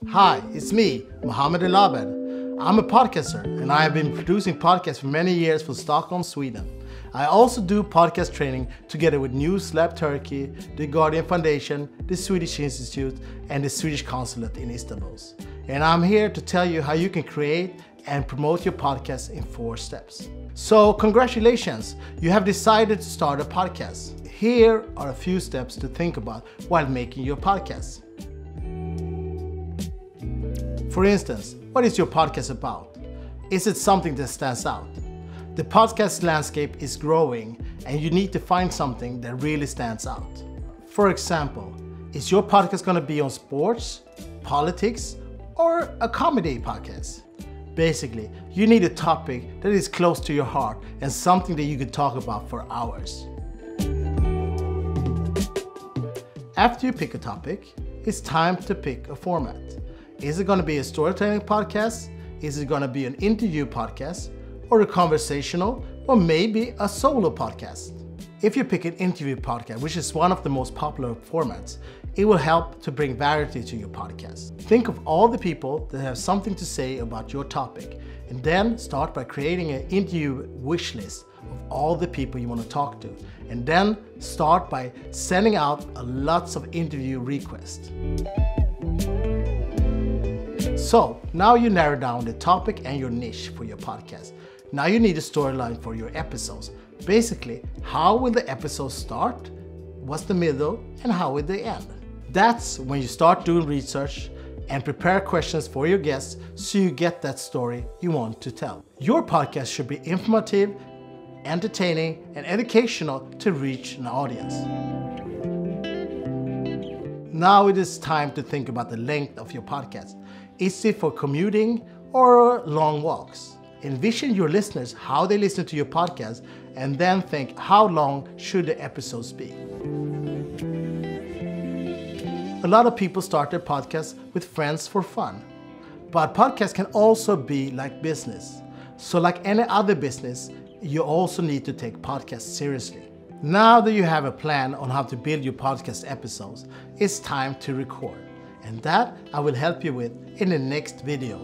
Hi, it's me, Mohamed El Abed. I'm a podcaster and I have been producing podcasts for many years for Stockholm, Sweden. I also do podcast training together with NewsLabTurkey, the Guardian Foundation, the Swedish Institute, and the Swedish Consulate in Istanbul. And I'm here to tell you how you can create and promote your podcast in 4 steps. So congratulations, you have decided to start a podcast. Here are a few steps to think about while making your podcast. For instance, what is your podcast about? Is it something that stands out? The podcast landscape is growing and you need to find something that really stands out. For example, is your podcast going to be on sports, politics, or a comedy podcast? Basically, you need a topic that is close to your heart and something that you can talk about for hours. After you pick a topic, it's time to pick a format. Is it going to be a storytelling podcast? Is it going to be an interview podcast? Or a conversational? Or maybe a solo podcast? If you pick an interview podcast, which is one of the most popular formats, it will help to bring variety to your podcast. Think of all the people that have something to say about your topic, and then start by creating an interview wish list of all the people you want to talk to, and then start by sending out lots of interview requests. So now you narrow down the topic and your niche for your podcast. Now you need a storyline for your episodes. Basically, how will the episode start? What's the middle? And how will they end? That's when you start doing research and prepare questions for your guests so you get that story you want to tell. Your podcast should be informative, entertaining, and educational to reach an audience. Now it is time to think about the length of your podcast. Is it for commuting or long walks? Envision your listeners, how they listen to your podcast, and then think, how long should the episodes be? A lot of people start their podcasts with friends for fun. But podcasts can also be like business. So like any other business, you also need to take podcasts seriously. Now that you have a plan on how to build your podcast episodes, it's time to record. And that I will help you with in the next video.